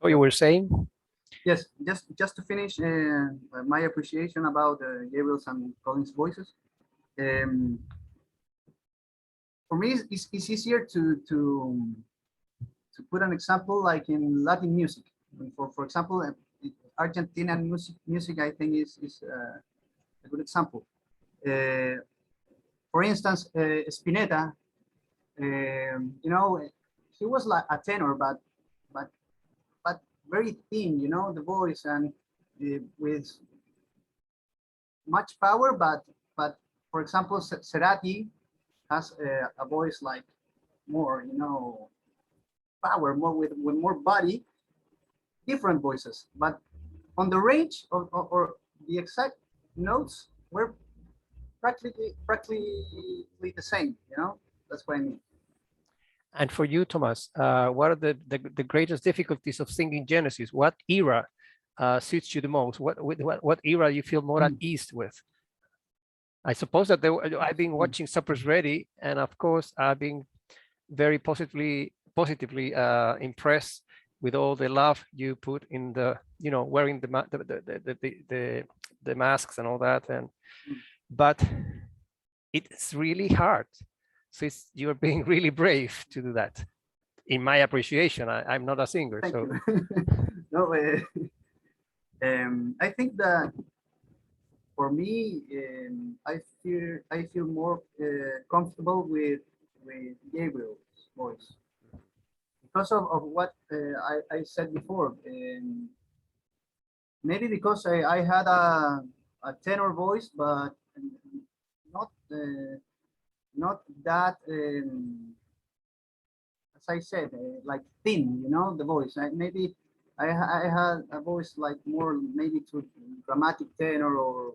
So you were saying? Yes, just to finish my appreciation about Gabriel's and Colin's voices. Um, for me, it's easier to put an example like in Latin music. For example, Argentinian music I think is a good example. For instance, Spinetta, you know, he was like a tenor, but but very thin, you know, the voice and with much power. But for example, Cerati has a voice like more, you know, power, more with more body, different voices, but on the range or the exact notes were practically the same. You know, that's what I mean. And for you, Tomás, what are the greatest difficulties of singing Genesis? What era suits you the most? What era you feel more at ease with? I suppose that I've been watching Supper's Ready, and of course, I've been very positively impressed with all the love you put in the, you know, wearing the masks and all that, and but it's really hard. So you're being really brave to do that. In my appreciation, I'm not a singer. Thank so you. No, I think that for me, I feel more comfortable with Gabriel's voice because of what I said before. Maybe because I had a tenor voice, but not not that as I said, like thin, you know, the voice. Maybe I had a voice like more maybe to dramatic tenor or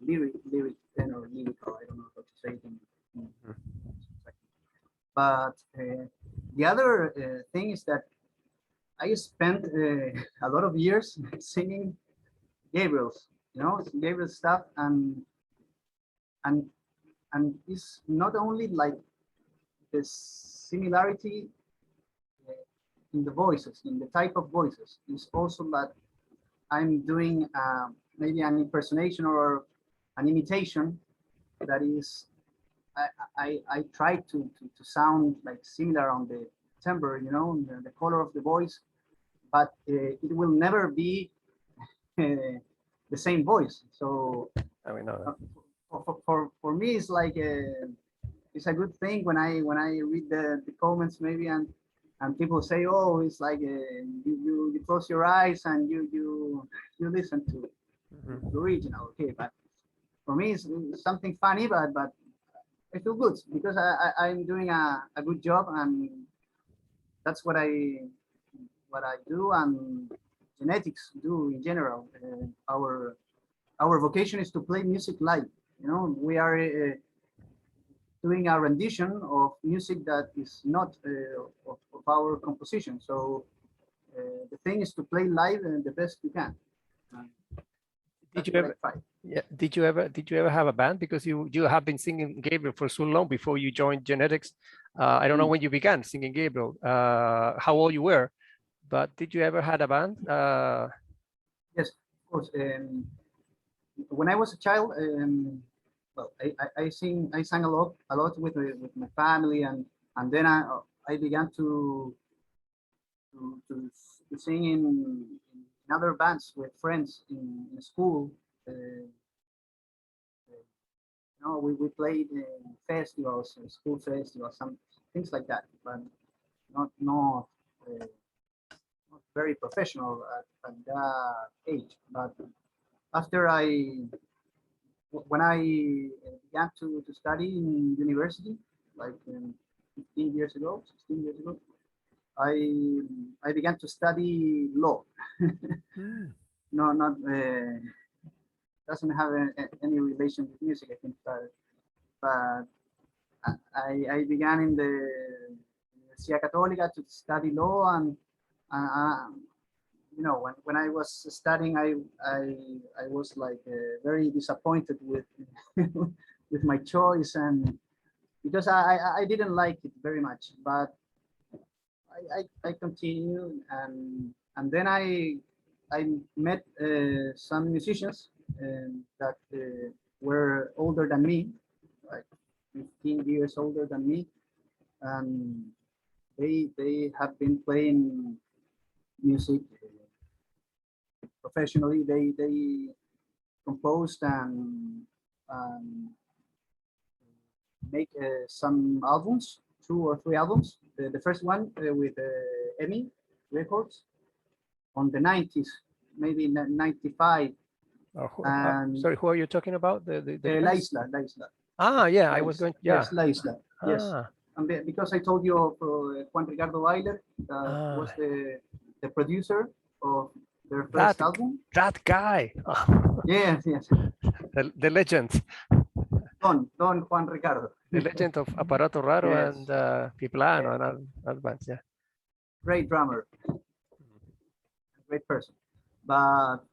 lyric tenor, lyrical. I don't know how to say it. But the other thing is that I spent a lot of years singing Gabriel's, you know, Gabriel's stuff, and and it's not only like the similarity in the voices, in the type of voices. It's also that I'm doing maybe an impersonation or an imitation that is I try to sound like similar on the timbre, you know, the color of the voice, but it will never be the same voice. So I mean, for me, it's like it's a good thing when I read the comments maybe and people say, oh, it's like you close your eyes and you listen to the original. Okay, but for me it's something funny, but I feel good because I'm doing a good job, and that's what I do, and genetics do in general. Our vocation is to play music live. You know, we are doing a rendition of music that is not of our composition. So the thing is to play live the best you can. Did you ever? Yeah. Did you ever have a band? Because you have been singing Gabriel for so long before you joined Genetics. I don't know when you began singing Gabriel, how old you were, but did you ever had a band? Yes, of course. When I was a child, well, I sang a lot with my family, and then I began to sing in other bands with friends in school. You know, we played in festivals, school festivals, some things like that, but not very professional at that age. But after when I began to study in university, like 15 years ago, 16 years ago, I began to study law. No, not doesn't have any relation with music, I think, but I began in the Universidad Católica to study law, and you know, when I was studying, I was like very disappointed with with my choice, and because I didn't like it very much. But I continued, and then I met some musicians that were older than me, like 15 years older than me, and they have been playing music professionally. They composed and um, make some albums, 2 or 3 albums. The first one with EMI Records on the 90s, maybe 95. And sorry, who are you talking about? La Isla, La Isla. Ah, yeah, I was going. Yeah. Yes, La Isla. Yes. Ah, And because I told you of Juan Ricardo Bailer, was the producer of their first album. That guy. Yes, yes. The legend. Don Juan Ricardo. The legend of Aparato Raro Yes. and Piplano and other bands. Yeah. Great drummer. Great person. But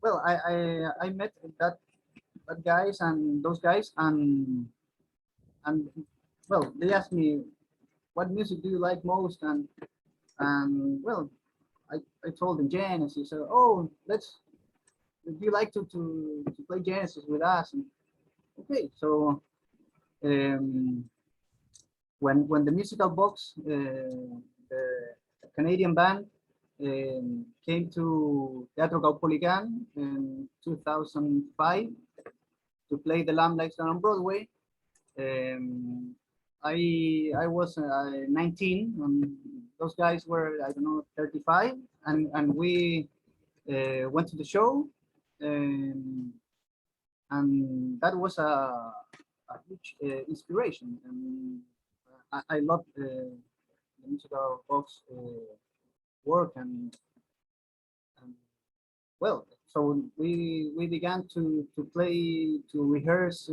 well, I met that guys and those guys and well, they asked me what music do you like most, and well, I told them Genesis. So, oh, do you like to play Genesis with us? And, okay, so when the musical box, the Canadian band, came to Teatro Caupolicán in 2005 to play The Lamb Lies Down on Broadway. I was 19, and those guys were, I don't know, 35, and we went to the show, and that was a huge inspiration. And I love the musical box work, and well, so we began to play, to rehearse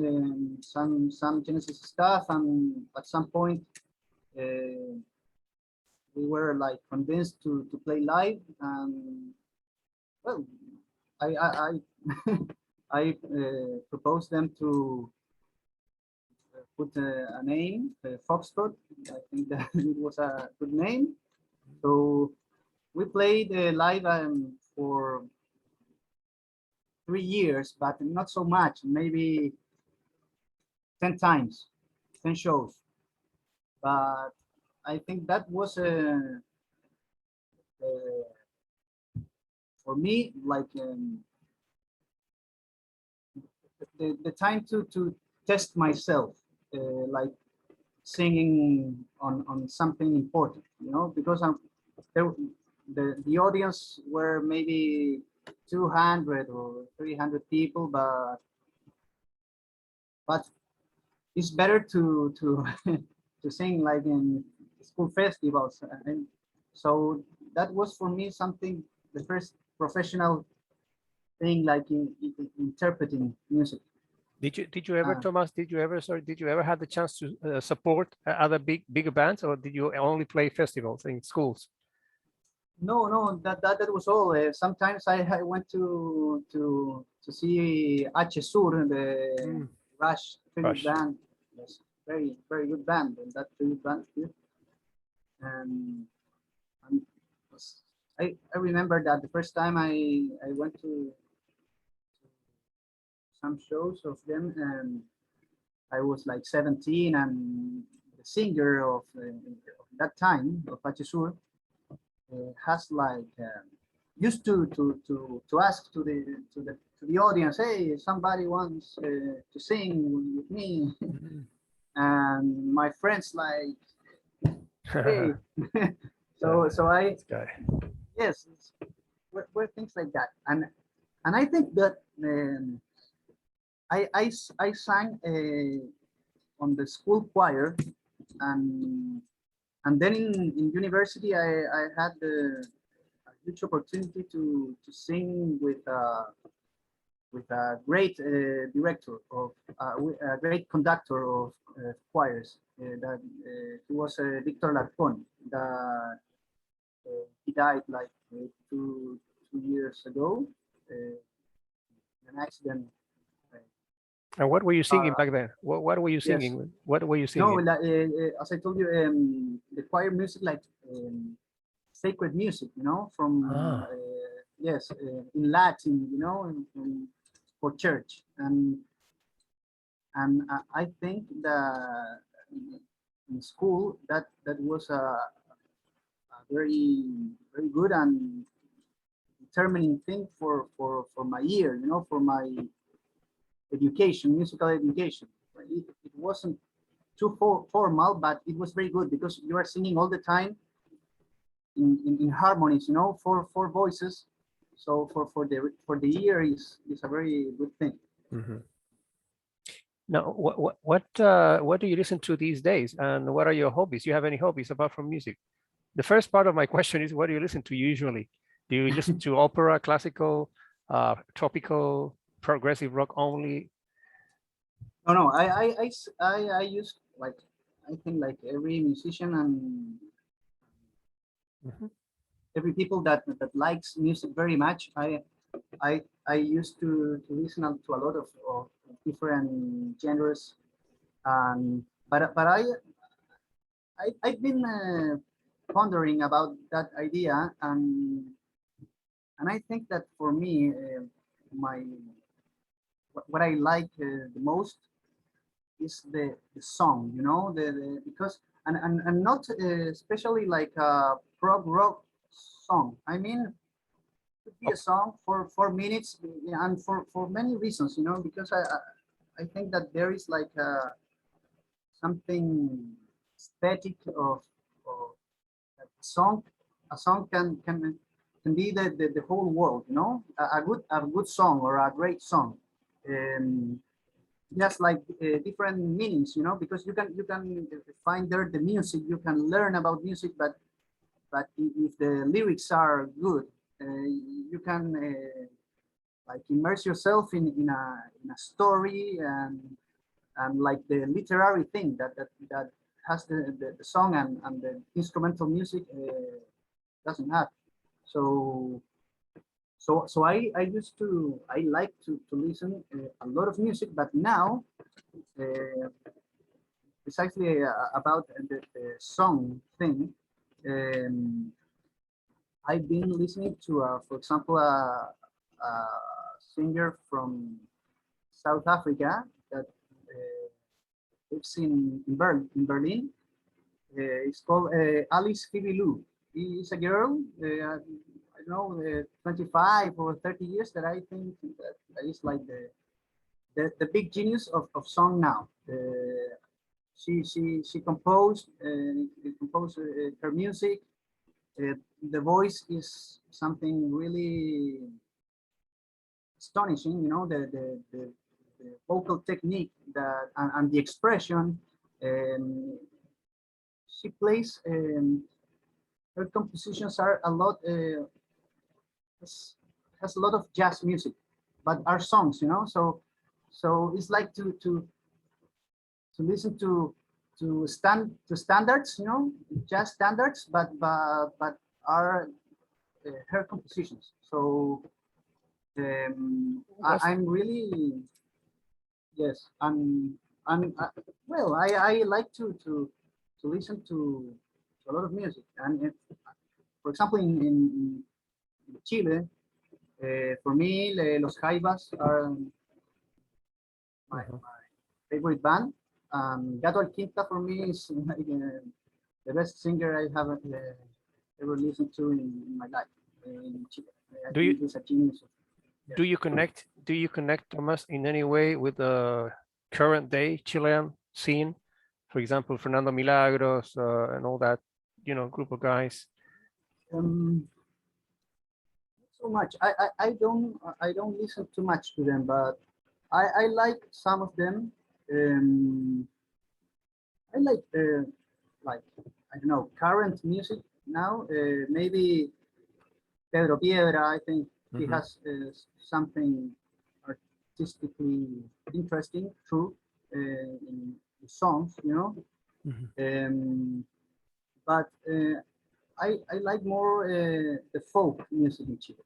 some Genesis stuff, and at some point we were like convinced to play live, and well, I I proposed them to put a name, Foxtrot. I think that it was a good name. So we played live for 3 years, but not so much, maybe 10 times, 10 shows. But I think that was for me, like the time to test myself, like singing on something important, you know, because the audience were maybe 200 or 300 people, but it's better to to sing like in school festivals, and so that was for me something, the first professional thing, like in interpreting music. Did you ever, Thomas? Did you ever have the chance to support other bigger bands, or did you only play festivals in schools? No, that was all. Sometimes I went to see H Sur, the Rush tribute band. Yes, very good band, and that tribute band too. And I remember that the first time I went to some shows of them, and I was like 17, and the singer of that time of H Sur has like used to ask to the audience, hey, somebody wants to sing with me, and my friends like, hey, so I yes, were things like that, and I think that I sang on the school choir, and then in university I had the huge opportunity to sing with a great director of a great conductor of choirs. That he was Victor Larcon. That he died like 2 years ago in an accident And what were you singing back then? What were you Yes. singing? What were you No, singing? as I told you, the choir music, like sacred music, you know, from yes, in Latin, you know, for church, and I think that in school that was a very good and determining thing for my ear, you know, for my education, musical education. It wasn't too formal, but it was very good because you are singing all the time in harmonies, you know, four voices. So for the ear is a very good thing. Mm-hmm. Now, what do you listen to these days, and what are your hobbies? Do you have any hobbies apart from music? The first part of my question is, what do you listen to usually? Do you listen to opera, classical, tropical, progressive rock only? No, I use like I think like every musician and Mhm. every people that likes music very much. I used to listen to a lot of different genres, but I've been pondering about that idea, and I think that for me, my what I like the most is the song, you know, because and not especially like a prog rock song. I mean, it could be a song for 4 minutes, and for many reasons, you know, because I think that there is like something aesthetic of song. A song can be the whole world, you know, a good song or a great song. Um, just like different meanings, you know, because you can find there the music, you can learn about music, but if the lyrics are good, you can like immerse yourself in a story, and like the literary thing that has the song and the instrumental music doesn't have. So I used to I like to listen a lot of music, but now uh, precisely about the song thing, um, I've been listening to, for example, a singer from South Africa that lives in Berlin. It's called Alice Phoebe Lou. Is a girl, I don't know, 25 or 30 years, that I think that is like the big genius of song now. She composed her music. The voice is something really astonishing. You know, the vocal technique that and the expression. Um, she plays. Her compositions are a lot. Has a lot of jazz music, but are songs. You know, so it's like to listen to standards, you know, jazz standards, but are her compositions. So I'm really yes, I'm well. I like to listen to a lot of music, and for example, in Chile, for me, Los Jaivas are my favorite band. Gato Alquinta for me is like, the best singer I have ever listened to in my life in Chile. I Do you think he's a genius. Yes. do you connect, Thomas, in any way with the current day Chilean scene? For example, Fernando Milagros and all that, you know, group of guys. Um, so much. I don't listen too much to them, but I like some of them. Um, I like I don't know, current music now. Maybe Pedro Piedra. I think he Mhm. has something artistically interesting, true, in the songs, you know. Mhm. But I like more the folk music in Chile.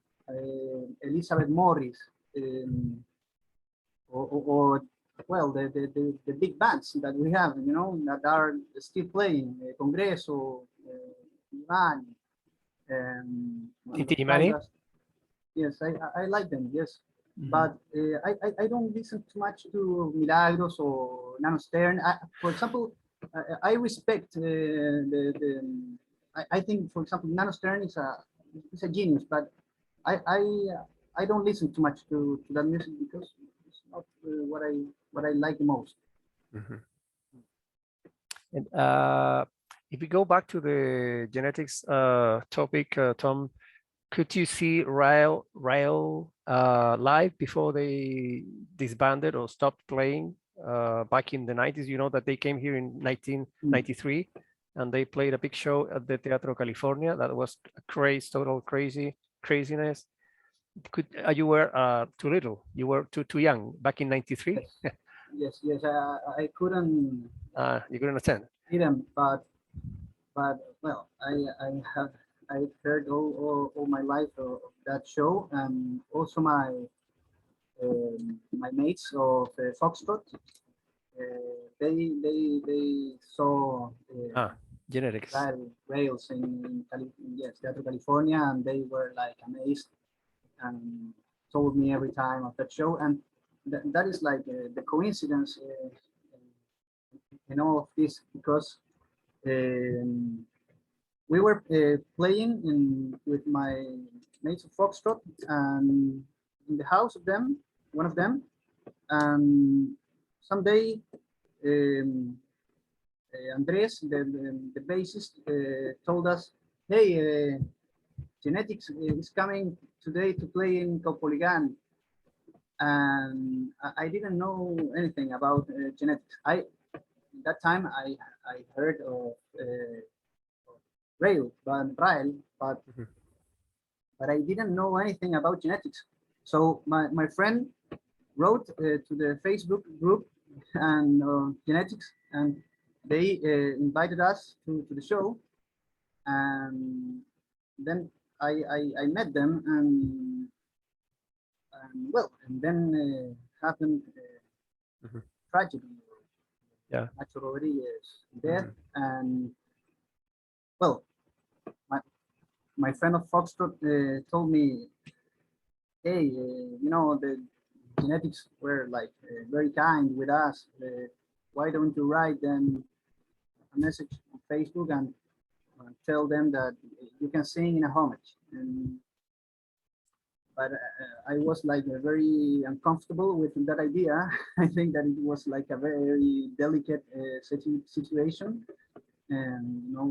Elizabeth Morris, or well, the big bands that we have, you know, that are still playing, Congreso, Ivan, Inti Illimani? Yes, I like them, yes. Mhm. But I don't listen too much to Milagros or Nano Stern. For example, I respect I think, for example, Nano Stern is a genius, but I I I don't listen too much to that music because it's not what I like the most. Mhm. And if we go back to the genetics topic, Tom, could you see Rail live before they disbanded or stopped playing back in the 90s? You know that they came here in 1993 and they played a big show at the Teatro California. That was total craziness. You were too little. You were too young back in 93. Yes. I couldn't You couldn't attend. see them, but well, I've heard all my life of that show, and also my mates of Foxtrot. They saw Genetics. Rails in yes, Teatro California, and they were like amazed and told me every time of that show, and that is like the coincidence in all of this because um, we were playing with my mates of Foxtrot and in the house of them, one of them, and someday Andres, the bassist, told us, "Hey, Genetics is coming today to play in Caupolicán," and I didn't know anything about Genetics. That time I heard of Rail, Mhm. but I didn't know anything about Genetics. So my friend wrote to the Facebook group and Genetics, and they invited us to the show, and then I met them, and well, and then happened Mhm. tragedy, Yeah. Nacho Rodriguez death, Mhm. and well, my, my friend of Foxtrot told me, hey, you know, the Genetics were like very kind with us. Why don't you write them a message on Facebook and tell them that you can sing in a homage? And but I was like very uncomfortable with that idea. I think that it was like a very delicate situation, and you know,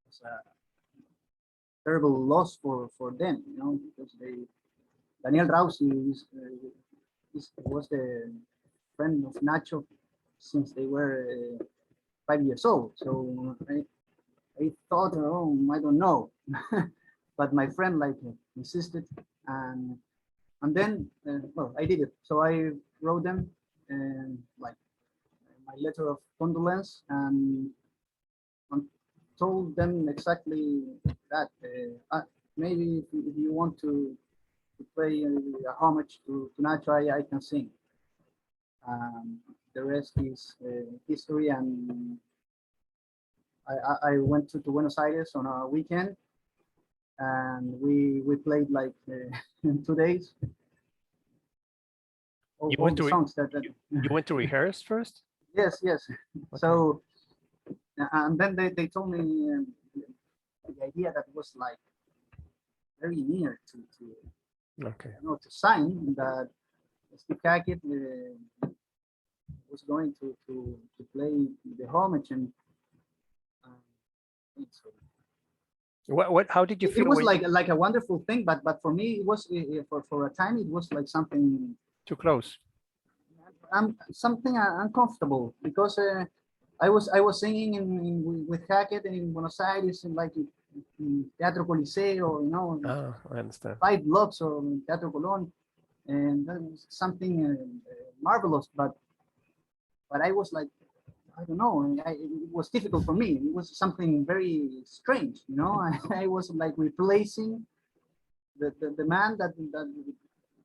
it's a terrible loss for them, you know, because Daniel Rausi was the friend of Nacho since they were 5 years old. So I thought, oh, I don't know, but my friend like insisted, and then well, I did it. So I wrote them and like my letter of condolence and told them exactly that maybe if you want to play a homage to Nacho, I can sing. The rest is history, and I went to Buenos Aires on a weekend, and we played like in 2 days all the songs that You went to rehearse first? yes. Okay. So and then they told me the idea that was like very near Okay. you know, to sign that Steve Hackett was going to play the homage, and so How did you it feel was when like a wonderful thing, but for me it was for a time it was like something too close? something uncomfortable because I was singing with Hackett in Buenos Aires in like in Teatro Coliseo, you know, I understand. 5 blocks of Teatro Colón, and that was something marvelous. But I was like, I don't know, it was difficult for me. It was something very strange, you know. I was like replacing the man that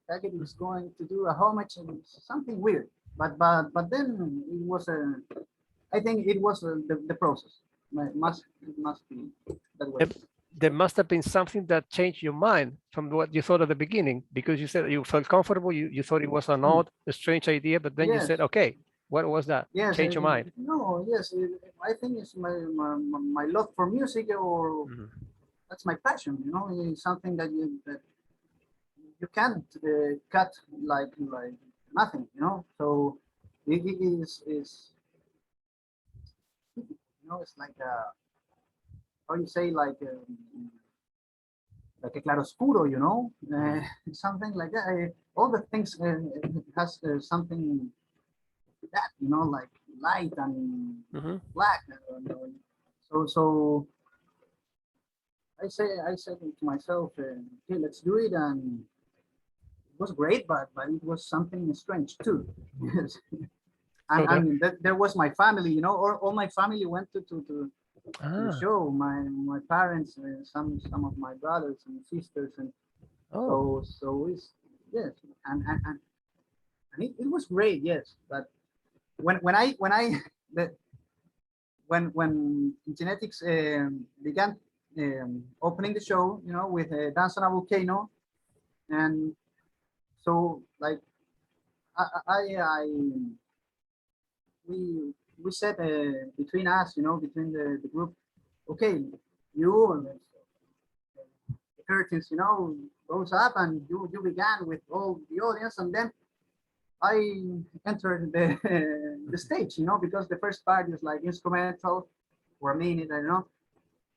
Hackett was going to do a homage, and something weird. but then it was I think it was the process. It must be that way. There must have been something that changed your mind from what you thought at the beginning, because you said you felt comfortable, you thought it was an odd, a strange idea, but then you Yes. said, okay, what was that? Yes, Change your mind. no, yes, I think it's my love for music, or that's my passion. You know, it's something that you can't cut like nothing. You know, so it is you know, it's like how you say, like a claroscuro, you know, something like that. All the things has something that, you know, like light and black. So I said to myself, okay, let's do it, and it was great, but it was something strange too. Yes. So And there was my family, you know, all my family went to the show. My parents, some of my brothers and sisters, and so it's yes, and it was great, yes. But when I the, when genetics began opening the show, you know, with Dance on a Volcano, and so like I we said between us, you know, between the group, okay, you the curtains, you know, goes up, and you began with all the audience, and then I entered the the stage, you know, because the first part is like instrumental for a minute, I don't know,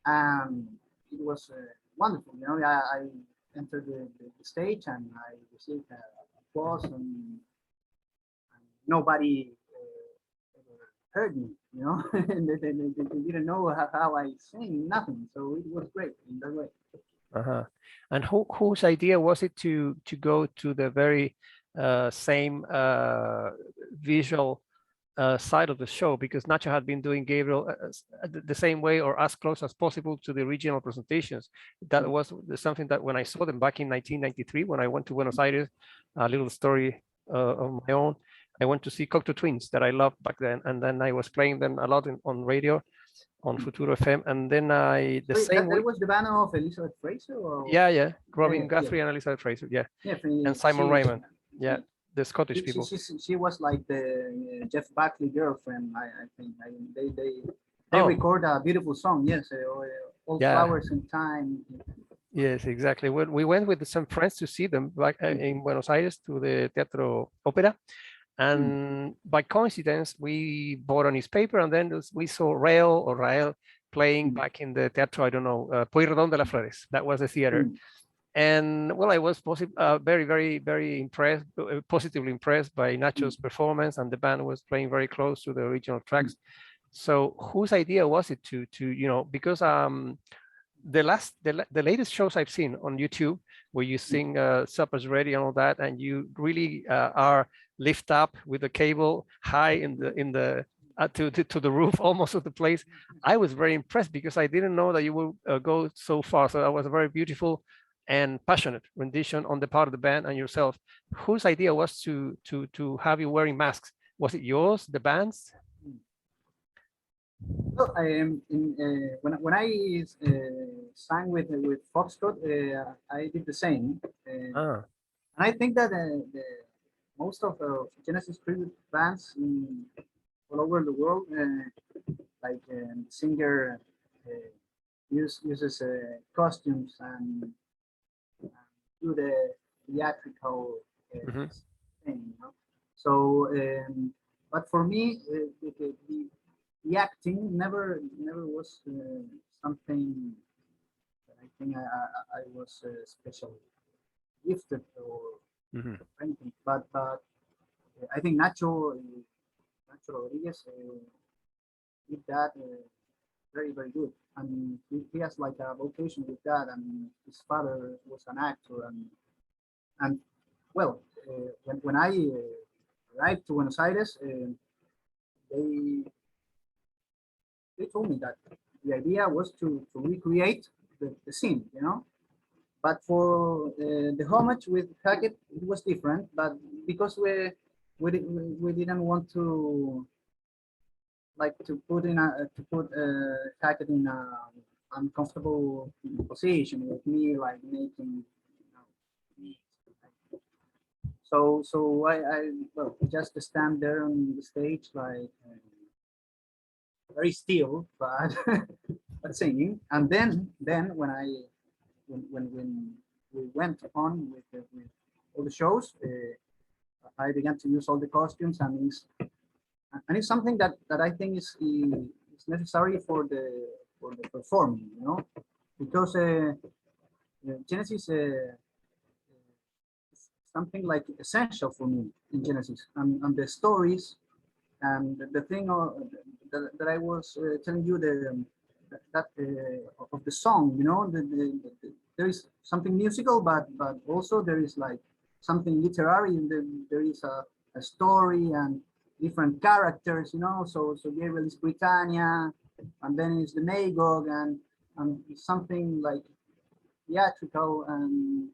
and it was wonderful, you know. I entered the stage, and I received applause, and nobody heard me, you know. And they didn't know how I sing, nothing. So it was great in that way. And whose idea was it to go to the very same visual side of the show? Because Nacho had been doing Gabriel the same way, or as close as possible to the original presentations. That was something that when I saw them back in 1993, when I went to Buenos Aires, a little story of my own, I went to see Cocteau Twins that I loved back then, and then I was playing them a lot on radio, on Futuro FM, and then the So same that was the band of Elizabeth Fraser, or yeah, Robin yeah, Guthrie and Elizabeth Fraser, yeah, and she, Simon Raymond, yeah, the Scottish people. She was like the Jeff Buckley girlfriend, I think. They record a beautiful song, yes, All Flowers in Time. Yes, exactly. When we went with some friends to see them back in Buenos Aires to the Teatro Opera, and by coincidence, we bought a newspaper, and then we saw Rael playing back in the Teatro, I don't know, Pueyrredón de las Flores. That was the theater. And well, I was very, very, very impressed, positively impressed by Nacho's performance, and the band was playing very close to the original tracks. So whose idea was it to you know, because the latest shows I've seen on YouTube, where you sing Supper's Ready and all that, and you really are lift up with the cable high in the to the roof almost of the place. I was very impressed, because I didn't know that you would go so far. So that was a very beautiful and passionate rendition on the part of the band and yourself. Whose idea was to have you wearing masks? Was it yours, the band's? Well, when I sang with Foxtrot, I did the same. And I think that most of Genesis tribute bands all over the world, like singer uses costumes and do the theatrical thing, you know. So, but for me, the acting never was something that I think I was especially gifted or anything. But I think Nacho Rodriguez did that very, very good. And he has like a vocation with that. And his father was an actor. And well, when I arrived to Buenos Aires, they told me that the idea was to recreate the scene, you know. But for the homage with Hackett, it was different. But because we didn't want to like to put Hackett in a uncomfortable position with me, like making, so I well, just stand there on the stage, like very still, but but singing. And then when we went on with all the shows, I began to use all the costumes, and it's something that I think is necessary for the performing, you know, because Genesis is something like essential for me in Genesis, and the stories and the thing that I was telling you, that of the song, you know, there is something musical, but also there is like something literary, and there is a story and different characters, you know. So Gabriel is Britannia, and then is the Magog, and something like theatrical, and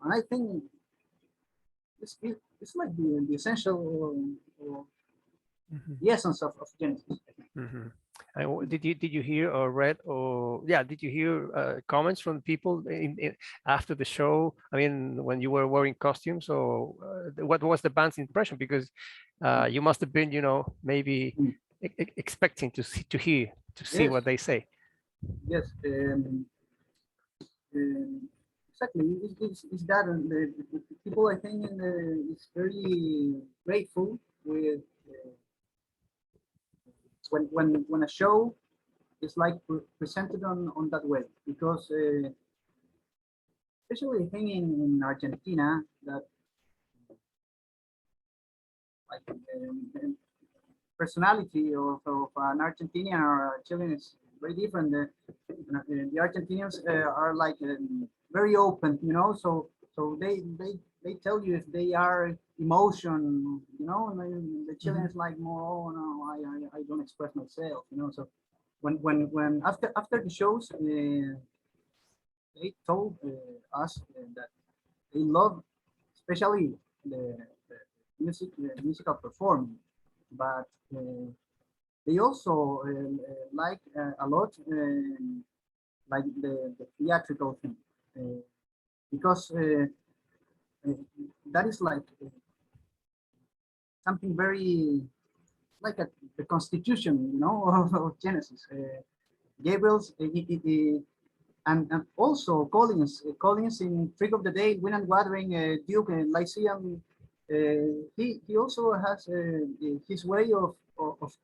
I think it's like the essential or the essence of Genesis. Mm-hmm. And did you hear or read, or did you hear comments from people after the show? I mean, when you were wearing costumes, or what was the band's impression? Because you must have been, you know, maybe expecting to see Yes. what they say. Yes, exactly. It's that, and the people, I think, is very grateful with when a show is like presented on that way, because especially I think in Argentina, that like the personality of an Argentinian or a Chilean is very different. The Argentinians are like very open, you know, so they tell you if they are emotion, you know, and the Chileans like more, oh no, I don't express myself, you know. So when after the shows, they told us that they love, especially the musical performing, but they also like a lot like the theatrical thing, because that is like something very like the constitution, you know, of Genesis. Gabriel's and also Collins in Trick of the Day, Wind and Watering, Duke, and Lyceum. He also has his way of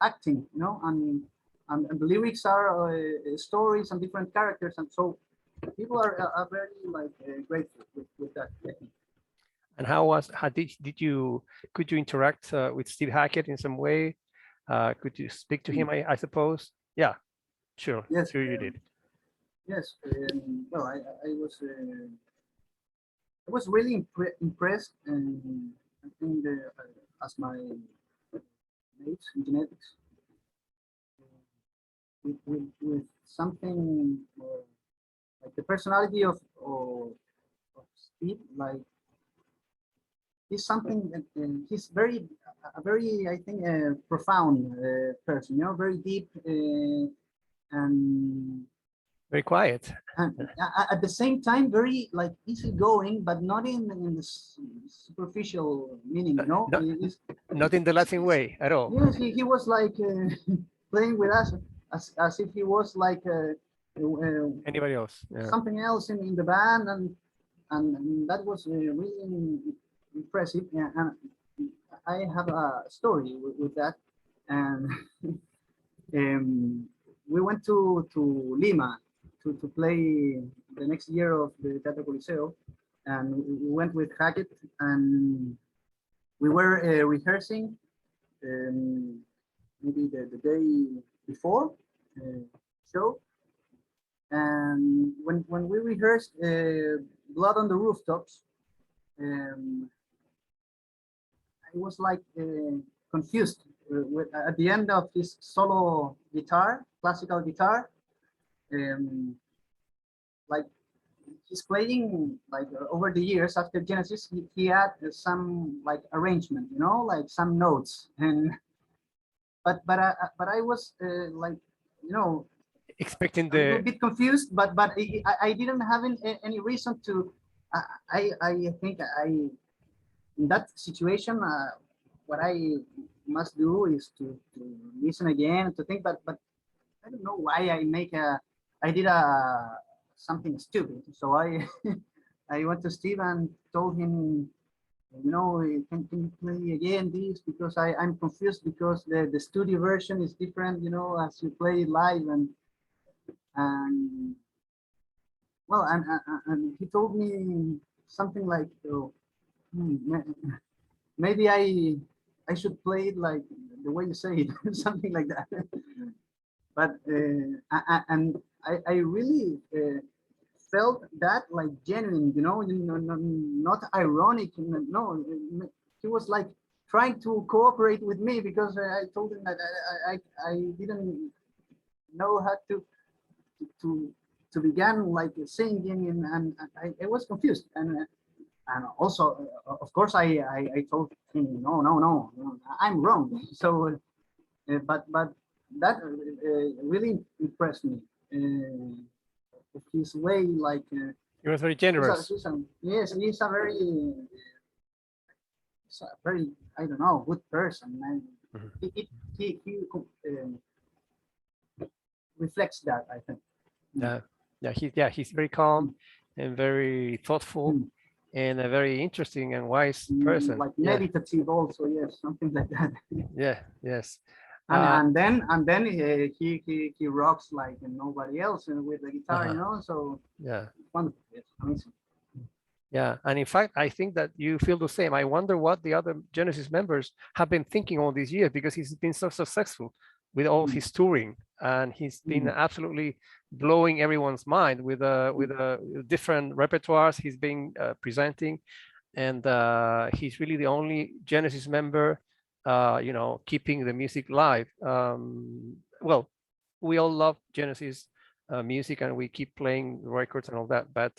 acting, you know, and the lyrics are stories and different characters, and so people are very like grateful with that technique. And could you interact with Steve Hackett in some way? Could you speak to him? I suppose. Yeah, sure. Yes, sure you did. Yes. Well, I was really impressed, and I think as my mates in genetics, with something like the personality of Steve, like he's something he's a very, I think, profound person, you know, very deep, and very quiet, and at the same time very like easygoing, but not in the superficial meaning, you know. Not in the Latin way at all. Yes, he was like playing with us as if he was like anybody else, something else in the band, and that was really impressive. Yeah, and I have a story with that, and we went to Lima to play the next year of the Teatro Coliseo, and we went with Hackett, and we were rehearsing maybe the day before show, and when we rehearsed Blood on the Rooftops, I was like confused at the end of his solo guitar, classical guitar, like he's playing like over the years after Genesis, he had some like arrangement, you know, like some notes, and but I was like, you know, expecting a little the bit confused, but I didn't have any reason to. I think in that situation, what I must do is to listen again, to think, but I don't know why I did something stupid. So I I went to Steve and told him, you know, can you play again this, because I'm confused, because the studio version is different, you know, as you play it live, and well, and he told me something like, oh, maybe I should play it like the way you say it, something like that. But and I really felt that like genuine, you know, not ironic. No, he was like trying to cooperate with me, because I told him that I didn't know how to to begin like singing, and I was confused, and also of course I told him, no, I'm wrong. So but that really impressed me. His way, like he was very generous. yes, he's a very, I don't know, good person, and Mhm. he reflects that, I think. He's very calm and very thoughtful Mm. and a very interesting and wise person. Like meditative also, yes, something like that. Yes. And then he rocks like nobody else, and with the guitar, you know. So Yeah. wonderful, yes, amazing. Yeah, and in fact, I think that you feel the same. I wonder what the other Genesis members have been thinking all these years, because he's been so successful with all his touring, and he's been absolutely blowing everyone's mind with different repertoires he's been presenting, and he's really the only Genesis member, you know, keeping the music live. Well, we all love Genesis music, and we keep playing records and all that, but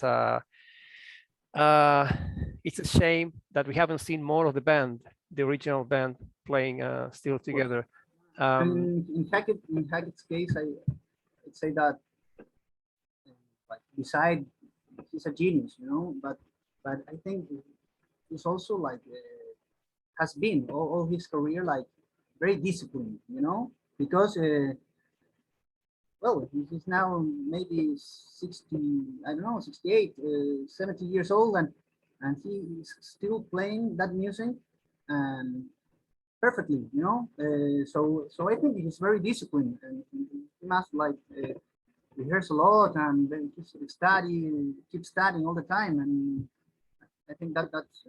it's a shame that we haven't seen more of the band, the original band, playing still together. And in Hackett's case, I'd say that like beside he's a genius, you know, but I think he's also like has been all his career like very disciplined, you know, because well, he's now maybe 60, I don't know, 68, 70 years old, and he is still playing that music and perfectly, you know. So I think he's very disciplined, and he must like rehearse a lot, and then just keep studying all the time, and I think that's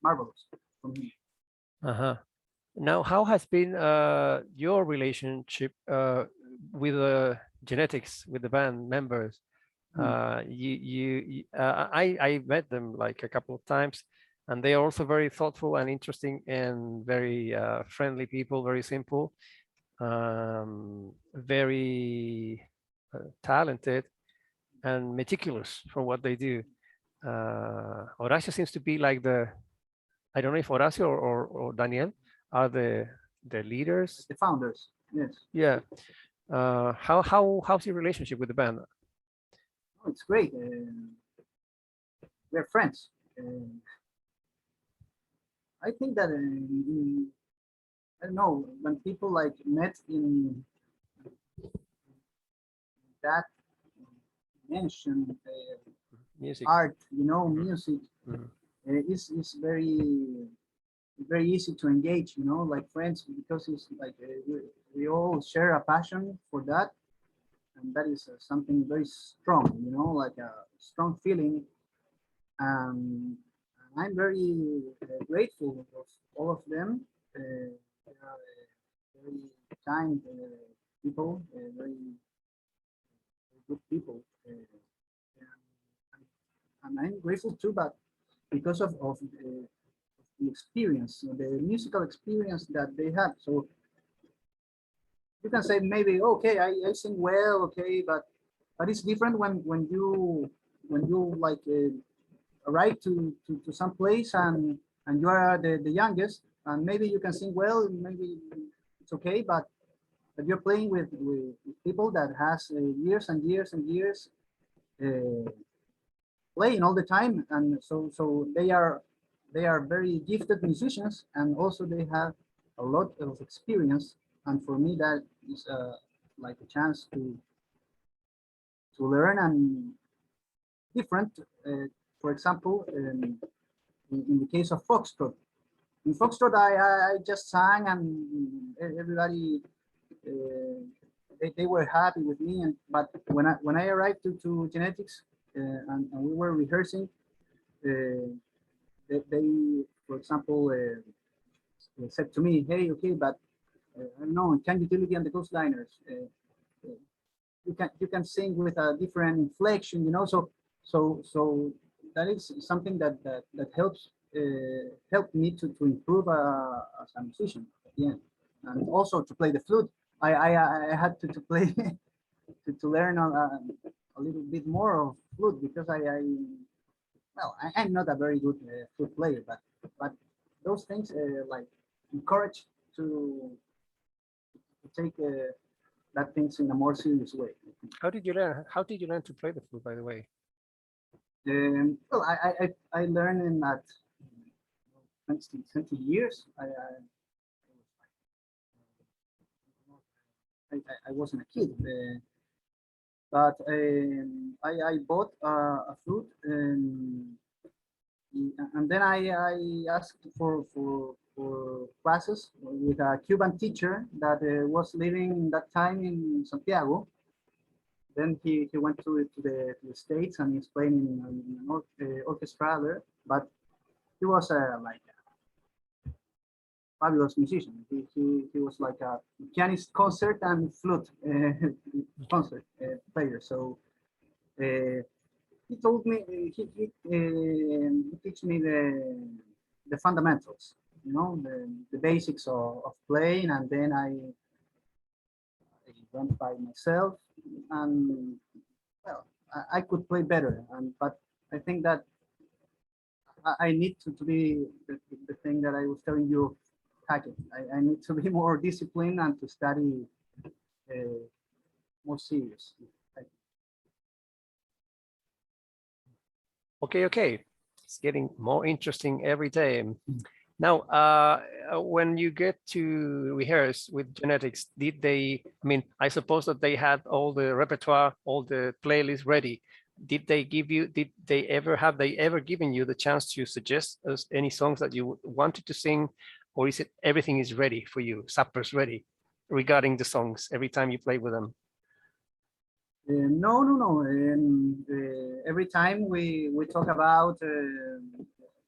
marvelous for me. Now, how has been your relationship with genetics, with the band members? I met them like a couple of times, and they are also very thoughtful and interesting and very friendly people, very simple, very talented and meticulous for what they do. Horacio seems to be like I don't know if Horacio or Daniel are the leaders, the founders. Yes. Yeah. How's your relationship with the band? Oh, it's great. We're friends. I think that I don't know, when people like met in that dimension, Music. art, you know, music, is very easy to engage, you know, like friends, because it's like we all share a passion for that, and that is something very strong, you know, like a strong feeling. Um, and I'm very grateful of all of them. They are very kind people, very good people. And I'm grateful too, but because of the experience, the musical experience that they had. So you can say maybe, okay, I sing well, okay, but it's different when you when you like arrive to some place and you are the youngest, and maybe you can sing well, maybe it's okay, but you're playing with people that has years and years and years playing all the time, and so they are very gifted musicians, and also they have a lot of experience, and for me that is like a chance to learn and different. For example, in the case of foxtrot, in foxtrot I just sang and everybody they were happy with me, and but when I arrived to genetics and we were rehearsing, they for example said to me, hey, okay, but I don't know, can utility and the coastliners, you can sing with a different inflection, you know, so that is something that helps helped me to improve as a musician at the end, and also to play the flute. I had to play to learn a little bit more of flute, because well, I'm not a very good flute player, but those things like encourage to take that things in a more serious way. How did you learn? How did you learn to play the flute, by the way? Well, I learned in that 20 years. I wasn't a kid, but I bought a flute, and then I asked for classes with a Cuban teacher that was living that time in Santiago. Then he went to the States, and he's playing in an orchestra there, but he was like a fabulous musician. He was like a pianist concert and flute concert player. So he told me, he teach me the fundamentals, you know, the basics of playing, and then I went by myself, and well, I could play better, but I think that I need to be the thing that I was telling you, Hackett. I need to be more disciplined and to study more serious. Okay. It's getting more interesting every day. Now, when you get to rehearse with genetics, did they, I mean, I suppose that they had all the repertoire, all the playlists ready. Did they give you, have they ever given you the chance to suggest any songs that you wanted to sing, or is it everything is ready for you, Sappers ready regarding the songs every time you play with them? No. Every time we talk about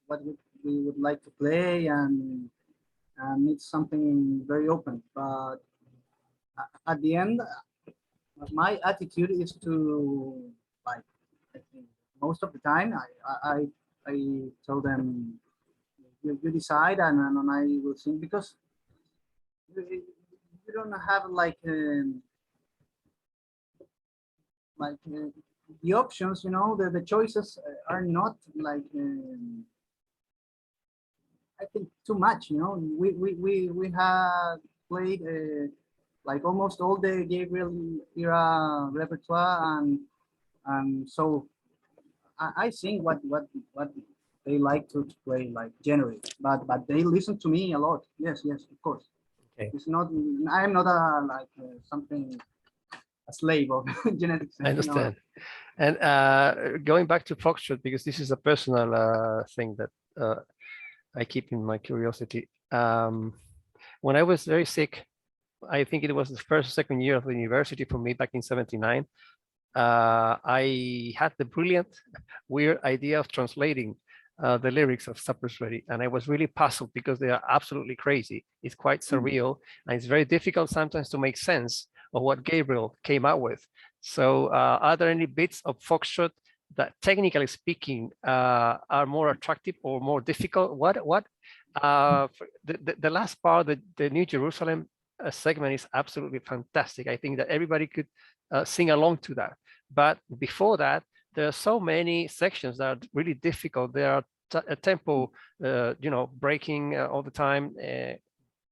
what we would like to play, and it's something very open. But at the end, my attitude is to, like, I think most of the time I tell them, you decide, and I will sing, because you don't have like the options, you know, the choices are not like I think too much, you know. We have played like almost all the Gabriel era repertoire, and so I sing what they like to play, like generally, but they listen to me a lot. Yes, of course. Okay. It's not, I'm not like something, a slave of genetics. I understand. You know? And going back to Foxtrot, because this is a personal thing that I keep in my curiosity. When I was very sick, I think it was the first or second year of the university for me back in '79. I had the brilliant, weird idea of translating the lyrics of Supper's Ready, and I was really puzzled because they are absolutely crazy. It's quite surreal, and it's very difficult sometimes to make sense of what Gabriel came out with. So are there any bits of Foxtrot that, technically speaking, are more attractive or more difficult? The last part, the New Jerusalem segment, is absolutely fantastic. I think that everybody could sing along to that. But before that, there are so many sections that are really difficult. There are a tempo, you know, breaking all the time.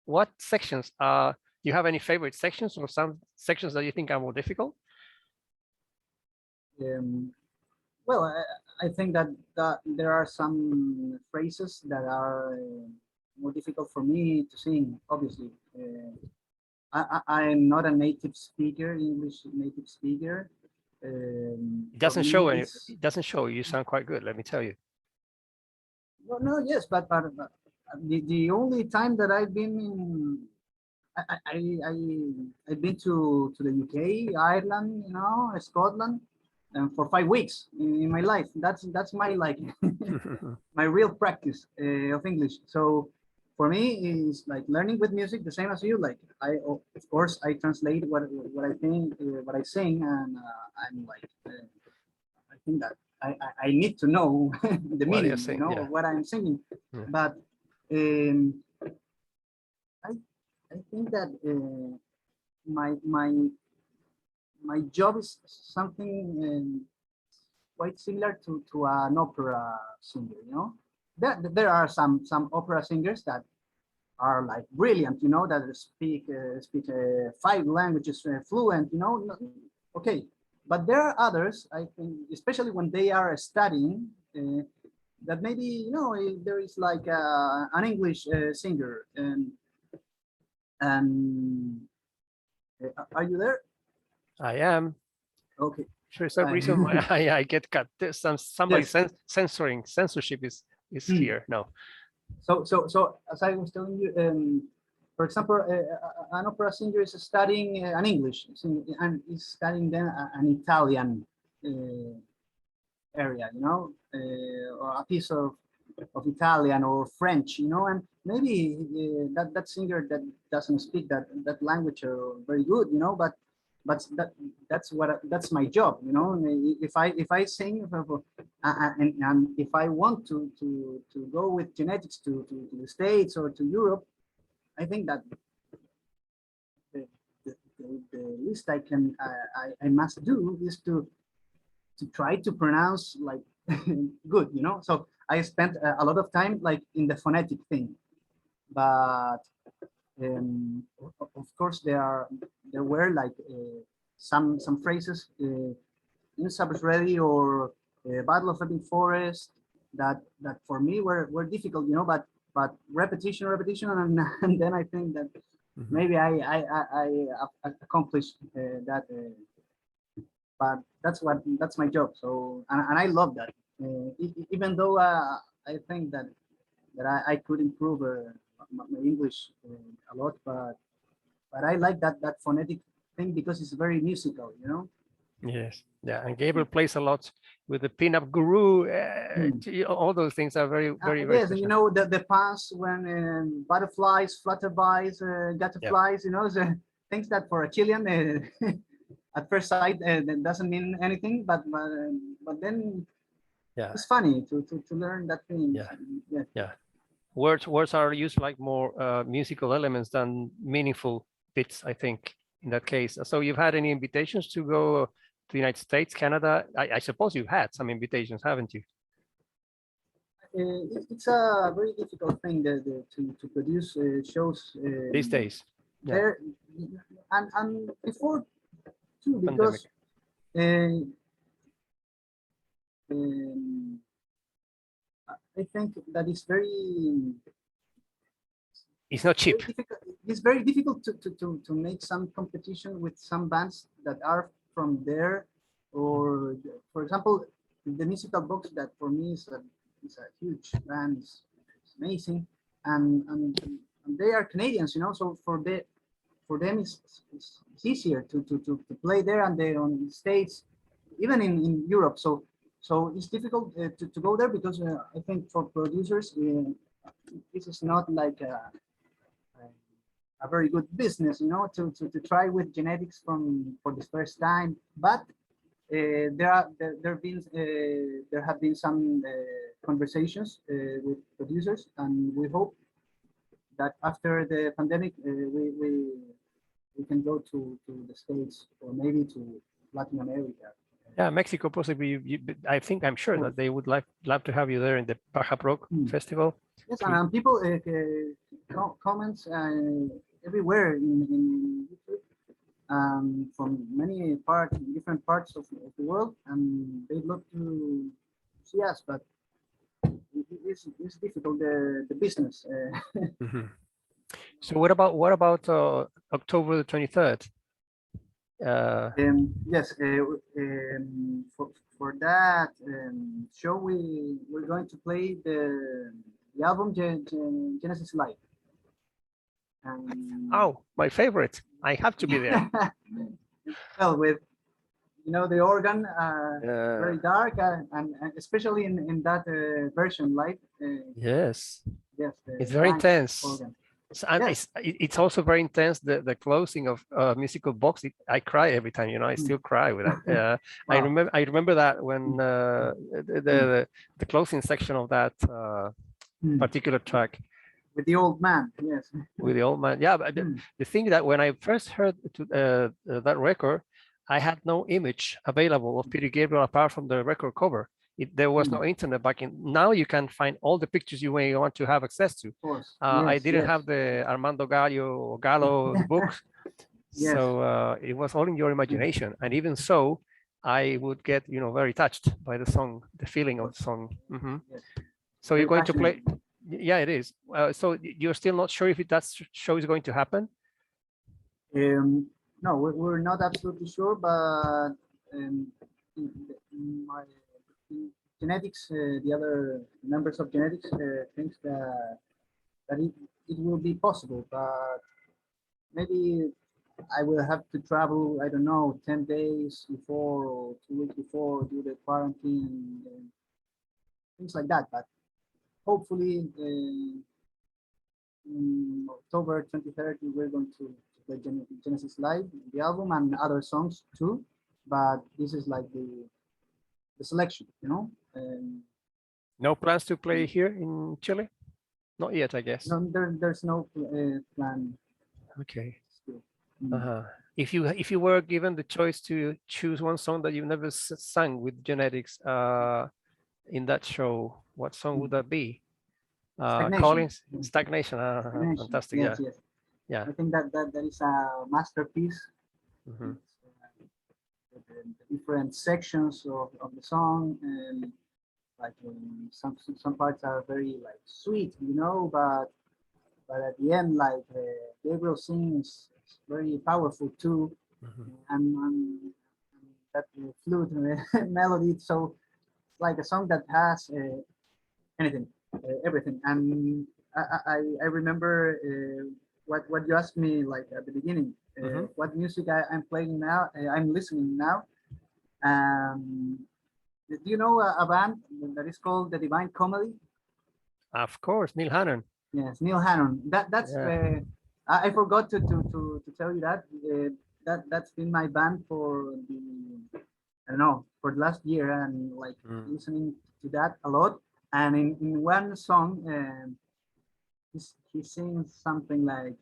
What sections are, do you have any favorite sections, or some sections that you think are more difficult? Well, I think that there are some phrases that are more difficult for me to sing, obviously. I'm not a native speaker, English native speaker. It doesn't show any, it doesn't show. You sound quite good, let me tell you. Well, no, yes, but the only time that I've been in, I've been to the UK, Ireland, you know, Scotland, and for 5 weeks in my life. That's my like my real practice of English. So for me, is like learning with music, the same as you. Like of course, I translate what I think, what I sing, and I'm like, I think that I need to know the meaning, you know, of what I'm singing. Yeah. But I think that my job is something quite similar to an opera singer. You know, there are some opera singers that are like brilliant. You know, that speak 5 languages fluent. You know, okay. But there are others, I think, especially when they are studying, that maybe, you know, there is like an English singer, and are you there? I am. Okay. For some reason I get cut. There's somebody censorship is here. No. So as I was telling you, for example, an opera singer is studying an English, and is studying then an Italian area, you know, or a piece of Italian or French, you know, and maybe that singer that doesn't speak that language are very good, you know, but that's my job, you know. If I sing, and if I want to go with genetics to the States or to Europe, I think that the least I must do is to try to pronounce like good, you know. So I spent a lot of time like in the phonetic thing, but of course there were like some phrases in Sabbath Ready or Battle of Ebbing Forest that for me were difficult, you know. But repetition, and then I think that maybe I accomplished that. But that's my job. So and I love that. Even though I think that I could improve my English a lot, but I like that phonetic thing because it's very musical, you know. Yes, yeah, and Gabriel plays a lot with the pinup guru. All those things are very yes, and you know the past when butterflies, flutterflies, gutterflies, you know, the things that for a Chilean at first sight that doesn't mean anything, but then it's funny to learn that thing. Yeah. Words are used like more musical elements than meaningful bits, I think, in that case. So you've had any invitations to go to the United States, Canada? I suppose you've had some invitations, haven't you? It's a very difficult thing to produce shows these days. There and before too, because I think that it's very. It's not cheap. It's very difficult to make some competition with some bands that are from there, or for example, the Musical Box, that for me is a huge band. It's amazing, and they are Canadians, you know. So for them it's easier to play there, and they on the States, even in Europe. So it's difficult to go there because I think for producers this is not like a very good business, you know, to try with genetics for the first time. But there have been some conversations with producers, and we hope that after the pandemic we can go to the States or maybe to Latin America. Yeah, Mexico possibly. I'm sure that they would love to have you there in the Baja Rock Festival. Yes, and people comments everywhere in YouTube from many different parts of the world, and they love to see us, but it's difficult the business. So what about October the 23rd? Yes, for that show we're going to play the album Genesis Live. Oh, my favorite! I have to be there. Well, with the organ very dark and especially in that version live. Yes, Yes, it's very intense. Organ. And Yes. it's also very intense. The closing of musical box. I cry every time. I still cry with that. Wow. I remember that when the closing section of that particular track with the old man. Yes. with the old man. Yeah, but the thing that when I first heard that record, I had no image available of Peter Gabriel apart from the record cover. There was no internet back in. Now you can find all the pictures you may want to have access to. Of course. I Yes, didn't have the Armando Gallo books, Yes. so it was all in your imagination. And even so, I would get very touched by the song, the feeling of the song. Yes. So you're Very going to play. Yeah, it is. So you're still not sure if that show is going to happen? No, we're not absolutely sure, but in my genetics, the other members of genetics thinks that it will be possible, but maybe I will have to travel, I don't know, 10 days before or 2 weeks before, do the quarantine and things like that. But hopefully in October 23rd, we're going to play Genesis Live, the album, and other songs too. But this is like the selection, No plans to play here in Chile? Not yet, I guess. No, there's no plan. Okay. If you were given the choice to choose one song that you've never sung with Genetics in that show, what song would that be? Collins, Stagnation. Stagnation. Fantastic. Yes, yeah. yes. Yeah. I think that is a masterpiece. The different sections of the song, and like some parts are very like sweet, but at the end, like Gabriel sings very powerful too, and that flute melody. So it's like a song that has everything. And I remember what you asked me like at the beginning. What music I'm playing now? I'm listening now. Do you know a band that is called The Divine Comedy? Of course, Neil Hannon. Yes, Neil Hannon. That's I forgot to tell you that's been my band for I don't know, for the last year, and like listening to that a lot. And in one song, he sings something like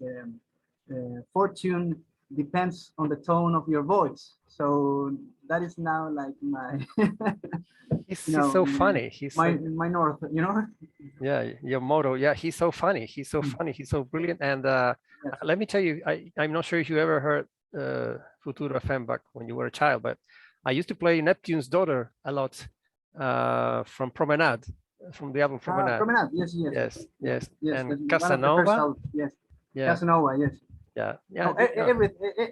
fortune depends on the tone of your voice. So that is now like my he's so funny. He's my north, Yeah, your motto. Yeah, he's so funny. He's so funny. He's so brilliant. And let me tell you, I'm not sure if you ever heard Futuro FM back when you were a child, but I used to play Neptune's Daughter a lot from Promenade, from the album Promenade. Promenade, yes. And Casanova. Yes. Casanova, yes. Yeah. No,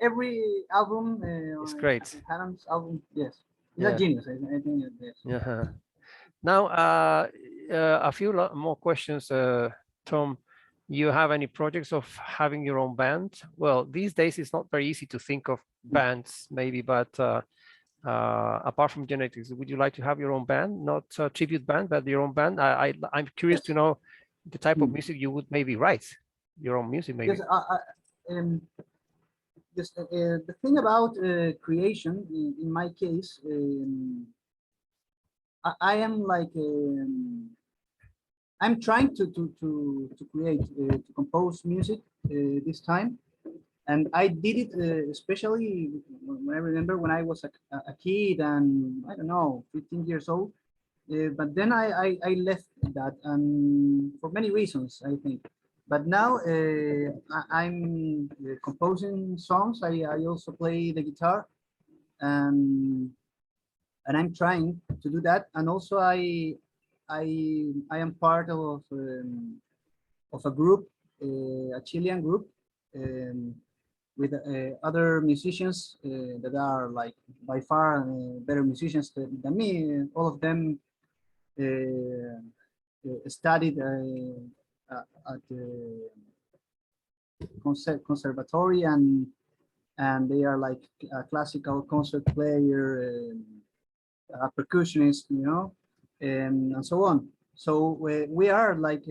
every album it's great. Hannon's album, yes. He's a genius, I think. Yes. Now, a few more questions, Tom. You have any projects of having your own band? Well, these days it's not very easy to think of bands, maybe, but apart from Genetics, would you like to have your own band? Not a tribute band, but your own band? I'm curious to know the type of music you would maybe write, your own music, maybe. Yes, the thing about creation, in my case, I am like I'm trying to create to compose music this time, and I did it especially when I remember when I was a kid and I don't know, 15 years old. But then I left that, and for many reasons, I think. But now I'm composing songs. I also play the guitar, and I'm trying to do that. And also I am part of a group, a Chilean group, um, with other musicians that are like by far better musicians than me. All of them studied at the conservatory, and they are like a classical concert player, a percussionist, you know, and so on. So we are like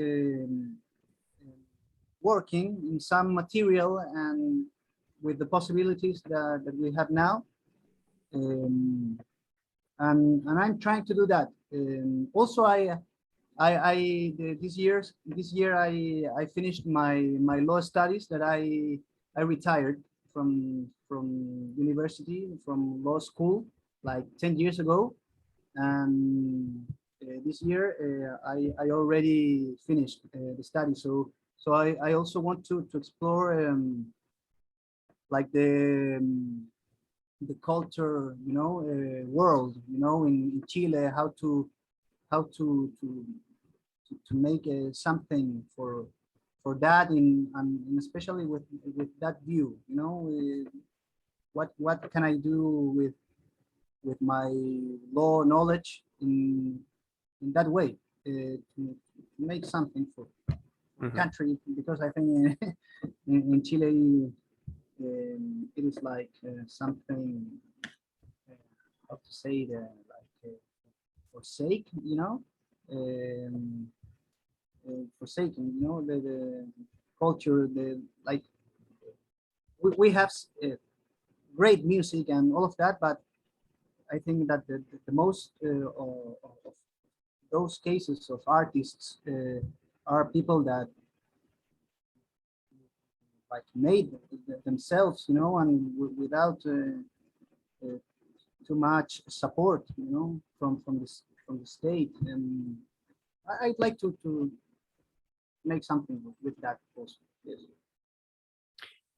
working in some material and with the possibilities that we have now. Um, and I'm trying to do that. Also, this year I finished my law studies that I retired from university, from law school like 10 years ago, and this year I already finished the study. So I also want to explore like the culture, you know, world, you know, in Chile, how to make something for that, and especially with that view, you know, what can I do with my law knowledge in that way, to make something for country, because I think in Chile it is like something, how to say that, like forsake, you know, forsaken, you know, the culture, the like we have great music and all of that, but I think that the most of those cases of artists are people that like made themselves, you know, and without too much support, you know, from the state. And I'd like to make something with that also. Yes.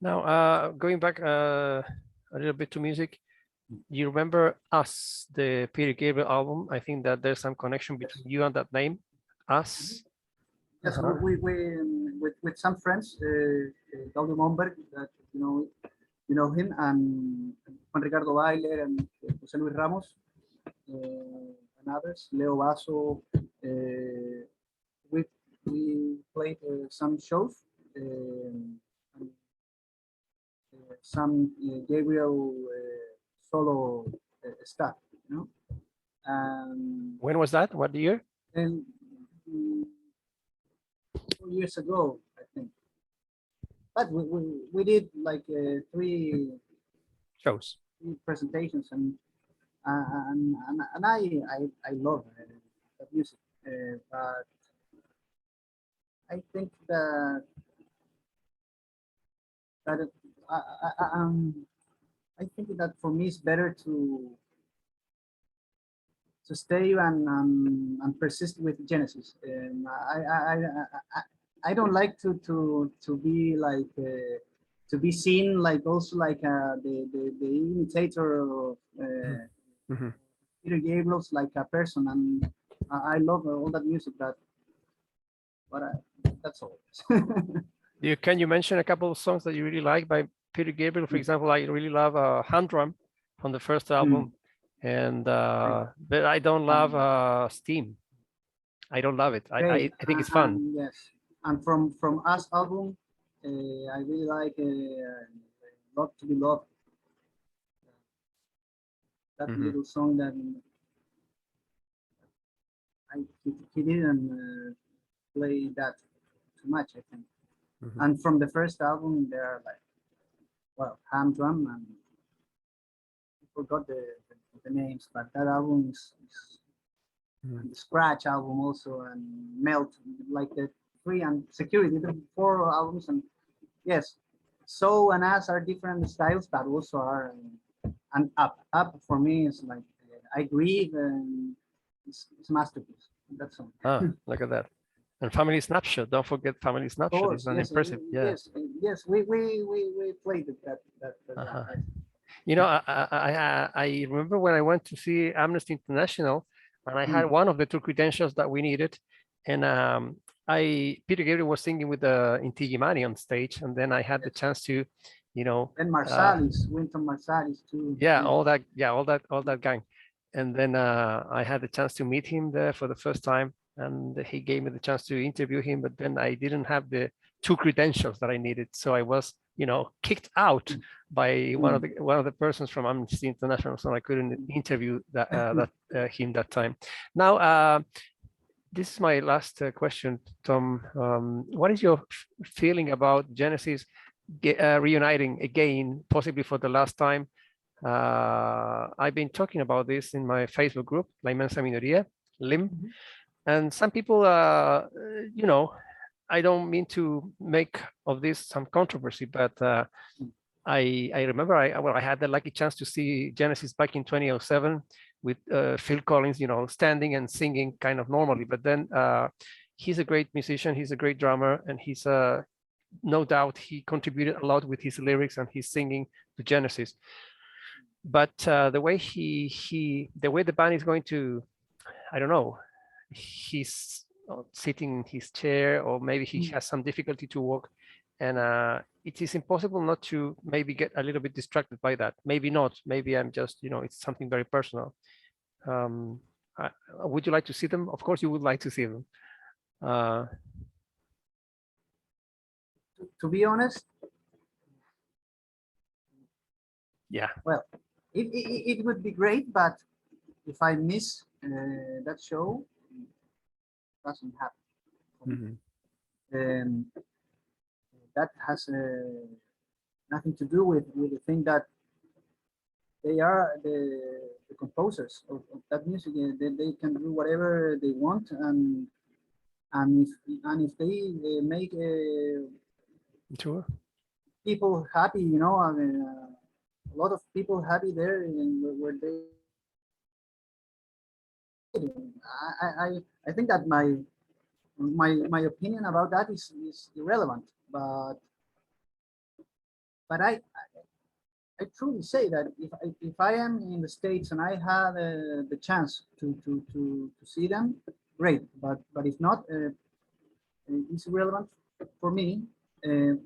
Now, going back a little bit to music, you remember Us, the Peter Gabriel album? I think that there's some connection between you and that name, Us. Yes, we with some friends, Claudio Momberg, that you know him, and Juan Ricardo Bailer, and José Luis Ramos, and others, Leo Basso. We we played some shows, and, some Gabriel solo stuff, you know. When was that? What year? And 4 years ago, I think. But we did like three Shows. presentations, and I love that music, but I think that I think that for me it's better to stay and persist with Genesis. I don't like to be like to be seen like also like the imitator of Peter Gabriel's like a person, and I love all that music. But that's all. Can you mention a couple of songs that you really like by Peter Gabriel? For example, I really love Hand Drum from the first album, and but I don't love Steam. I don't love it. I think it's fun. Yes, and from Us album, I really like Love to Be Loved. That little song that he didn't play that too much, I think. And from the first album, there are like, well, Hand Drum, and I forgot the names, but that album is and the Scratch album also, and Melt, like the 3 and Security, the 4 albums, and yes, so and as are different styles, but also are and up for me is like I grieve and it's masterpiece. That's all. Look at that. And Family Snapshot. Don't forget Family Snapshot. It's an Yes, impressive. Yeah. yes. We played that. You know, I remember when I went to see Amnesty International, and I had one of the two credentials that we needed, and Peter Gabriel was singing with Inti Illimani on stage, and then I had the chance to, you know, and Marsalis, Wynton Marsalis too. Yeah, all that gang, and then I had the chance to meet him there for the first time, and he gave me the chance to interview him, but then I didn't have the two credentials that I needed, so I was, you know, kicked out by one of the persons from Amnesty International, so I couldn't interview him that time. Now, this is my last question, Tom. What is your feeling about Genesis reuniting again, possibly for the last time? I've been talking about this in my Facebook group, La Inmensa Minoría, LIM, and some people, you know, I don't mean to make of this some controversy, but I remember I had the lucky chance to see Genesis back in 2007 with Phil Collins, you know, standing and singing kind of normally. But then he's a great musician, he's a great drummer, and he's no doubt he contributed a lot with his lyrics and his singing to Genesis. But the way the way the band is going to, I don't know, he's sitting in his chair, or maybe he has some difficulty to walk, and it is impossible not to maybe get a little bit distracted by that. Maybe not, maybe I'm just, you know, it's something very personal. Would you like to see them? Of course you would like to see them. To be honest, yeah, well, it would be great, but if I miss that show, it doesn't happen. That has nothing to do with the thing that they are the composers of that music. They can do whatever they want, and if they make sure, people happy, you know, I mean, a lot of people happy there, and where they. I think that my opinion about that is irrelevant, but I truly say that if I am in the States and I have the chance to see them, great. But if not, it's irrelevant for me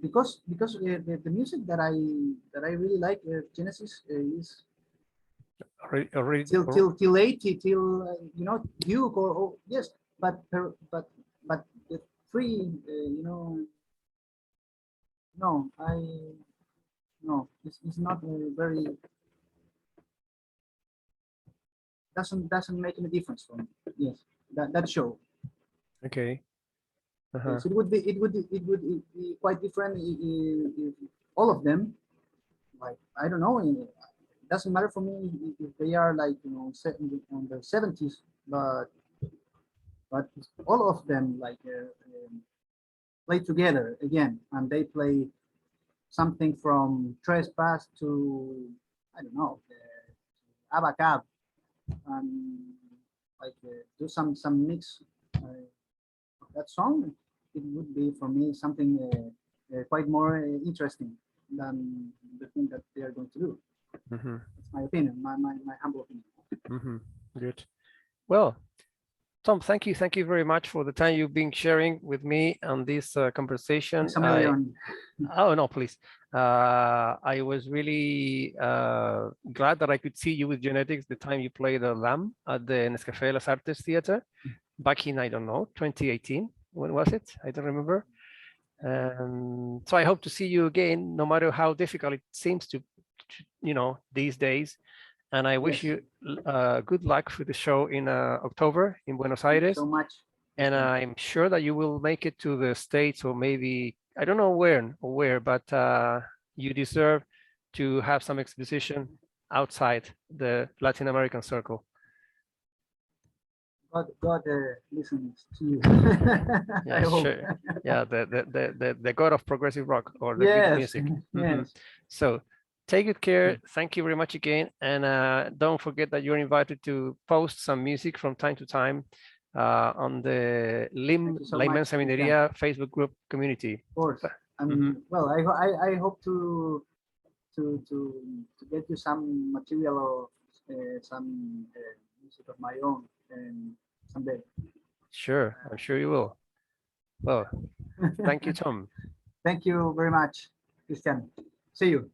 because the music that I really like, Genesis, is till 80, till you know, Duke or yes, but the three, you know, no, it's not very, doesn't make any difference for me. Yes, that show. Okay. Yes, it would be quite different if all of them, like, I don't know, it doesn't matter for me if they are like, you know, set on the 70s, but all of them like play together again, and they play something from Trespass to, I don't know, Abacab, and like do some mix of that song. It would be for me something quite more interesting than the thing that they are going to do. It's my opinion, my humble opinion. Good. Well, Tom, thank you very much for the time you've been sharing with me on this conversation. Oh no, please. I was really glad that I could see you with Genetics the time you played the Lamb at the Nescafé Las Artes Theater back in, I don't know, 2018. When was it? I don't remember. So I hope to see you again, no matter how difficult it seems to you know, these days. And I wish you good luck for the show in October in Buenos Aires. So much. And I'm sure that you will make it to the States, or maybe, I don't know where, but you deserve to have some exposition outside the Latin American circle. God listens to you. Yeah, I hope. sure. Yeah, the god of progressive rock or the good Yes, music. yes. So take good care. Thank you very much again. And don't forget that you're invited to post some music from time to time on the LIM, Thank you so La much, Inmensa Christian. Minería Facebook group community. Of course. And well, I hope to get you some material or some music of my own someday. Sure, I'm sure you will. Well, thank you, Tom. Thank you very much, Christian. See you.